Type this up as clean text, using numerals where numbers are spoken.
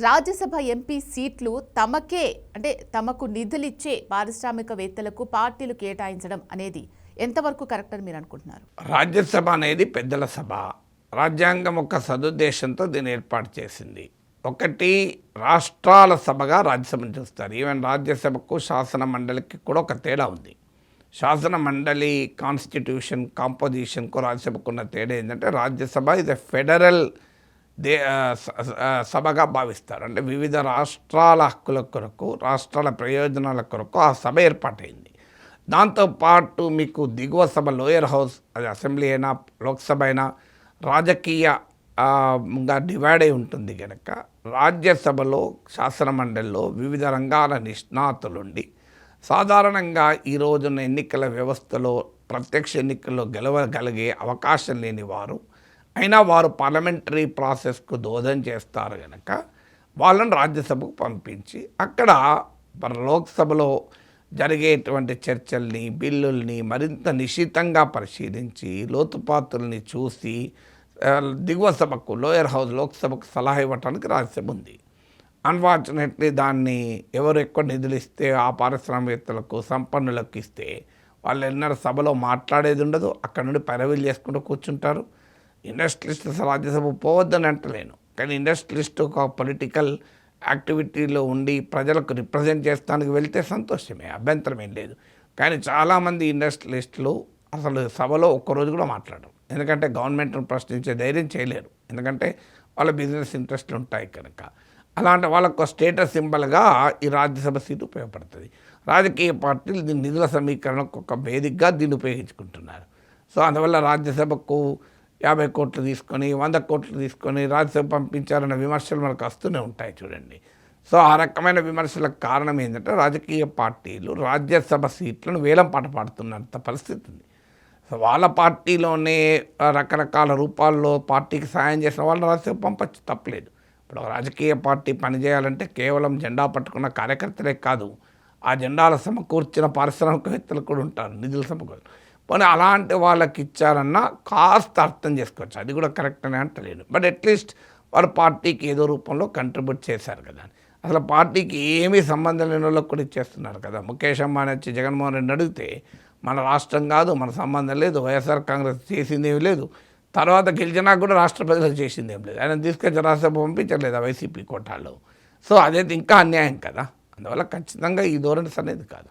Rajya Sabha MP సీట్లు తమకే అంటే తమకు నిధులిచ్చే పారిశ్రామికవేత్తలకు పార్టీలు కేటాయించడం అనేది ఎంతవరకు కరెక్ట్ అని మీరు అనుకుంటున్నారు? రాజ్యసభ అనేది పెద్దల సభ. రాజ్యాంగం ఒక సదుద్దేశంతో దీన్ని ఏర్పాటు చేసింది. ఒకటి, రాష్ట్రాల సభగా రాజ్యసభను చూస్తారు. ఈవెన్ రాజ్యసభకు శాసన మండలికి కూడా ఒక తేడా ఉంది. శాసన మండలి కాన్స్టిట్యూషన్ కాంపోజిషన్కు రాజ్యసభకు ఉన్న తేడా ఏంటంటే, రాజ్యసభ ఇది ఫెడరల్ సభగా భావిస్తారు. అంటే వివిధ రాష్ట్రాల హక్కుల కొరకు, రాష్ట్రాల ప్రయోజనాల కొరకు ఆ సభ ఏర్పాటైంది. దాంతోపాటు మీకు దిగువ సభ, లోయర్ హౌస్, అది అసెంబ్లీ అయినా లోక్సభ అయినా రాజకీయంగా డివైడ్ అయి ఉంటుంది కనుక, రాజ్యసభలో శాసన మండలిలో వివిధ రంగాల నిష్ణాతులుండి సాధారణంగా ఈ రోజున ఎన్నికల వ్యవస్థలో ప్రత్యక్ష ఎన్నికల్లో గెలవగలిగే అవకాశం లేని వారు అయినా వారు పార్లమెంటరీ ప్రాసెస్కు దోహదం చేస్తారు కనుక వాళ్ళని రాజ్యసభకు పంపించి అక్కడ లోక్సభలో జరిగేటువంటి చర్చల్ని, బిల్లుల్ని మరింత నిశితంగా పరిశీలించి లోతుపాతుల్ని చూసి దిగువ సభకు, లోయర్ హౌస్ లోక్సభకు సలహా ఇవ్వటానికి రాజ్యసభ ఉంది. అన్ఫార్చునేట్లీ దాన్ని ఎవరు ఎక్కువ నిధులు ఇస్తే ఆ పారిశ్రామికవేత్తలకు, సంపన్నులకు ఇస్తే వాళ్ళు ఎన్నడూ సభలో మాట్లాడేది ఉండదు. అక్కడ నుండి పైరవీలు చేసుకుంటూ కూర్చుంటారు. ఇండస్ట్రియలిస్ట్ రాజ్యసభ పోవద్దని అంటలేను, కానీ ఇండస్ట్రియలిస్ట్ ఒక పొలిటికల్ యాక్టివిటీలో ఉండి ప్రజలకు రిప్రజెంట్ చేస్తానికి వెళ్తే సంతోషమే, అభ్యంతరం ఏం లేదు. కానీ చాలామంది ఇండస్ట్రియలిస్టులు అసలు సభలో ఒక్కరోజు కూడా మాట్లాడరు. ఎందుకంటే గవర్నమెంట్ను ప్రశ్నించే ధైర్యం చేయలేరు. ఎందుకంటే వాళ్ళ బిజినెస్ ఇంట్రెస్ట్లు ఉంటాయి కనుక. అలాంటి వాళ్ళకు స్టేటస్ సింబల్గా ఈ రాజ్యసభ సీటు ఉపయోగపడుతుంది. రాజకీయ పార్టీలు దీని నిధుల సమీకరణకు ఒక వేదికగా దీన్ని ఉపయోగించుకుంటున్నారు. సో అందువల్ల రాజ్యసభకు 50 కోట్లు తీసుకొని 100 కోట్లు తీసుకొని రాజ్యసభ పంపించారన్న విమర్శలు మనకు వస్తూనే ఉంటాయి చూడండి. సో ఆ రకమైన విమర్శలకు కారణం ఏంటంటే, రాజకీయ పార్టీలు రాజ్యసభ సీట్లను వేలం పాట పాడుతున్నంత పరిస్థితి ఉంది. సో వాళ్ళ పార్టీలోనే రకరకాల రూపాల్లో పార్టీకి సాయం చేసిన వాళ్ళు రాజ్యసభ పంపచ్చు, తప్పలేదు. ఇప్పుడు రాజకీయ పార్టీ పనిచేయాలంటే కేవలం జెండా పట్టుకున్న కార్యకర్తలే కాదు, ఆ జెండాల సమకూర్చిన పారిశ్రామికవేత్తలు కూడా ఉంటారు, నిధుల సమకూర్చు. పోనీ అలాంటి వాళ్ళకి ఇచ్చారన్నా కాస్త అర్థం చేసుకోవచ్చు, అది కూడా కరెక్ట్ అని అంటలేను. బట్ అట్లీస్ట్ వారు పార్టీకి ఏదో రూపంలో కంట్రిబ్యూట్ చేశారు కదా. అసలు పార్టీకి ఏమీ సంబంధం లేని వాళ్ళకి కూడా ఇచ్చేస్తున్నారు కదా. ముఖేష్ అంబానీ వచ్చి జగన్మోహన్ రెడ్డిని అడిగితే మన రాష్ట్రం కాదు, మన సంబంధం లేదు, వైఎస్ఆర్ కాంగ్రెస్ చేసిందేమీ లేదు, తర్వాత గెలిచినా కూడా రాష్ట్ర ప్రజలు చేసిందేం లేదు, ఆయన తీసుకొచ్చి రాజ్యసభ పంపించలేదు ఆ వైసీపీ కోటాలో. సో అదైతే ఇంకా అన్యాయం కదా. అందువల్ల ఖచ్చితంగా ఈ ధోరణి అనేది కాదు.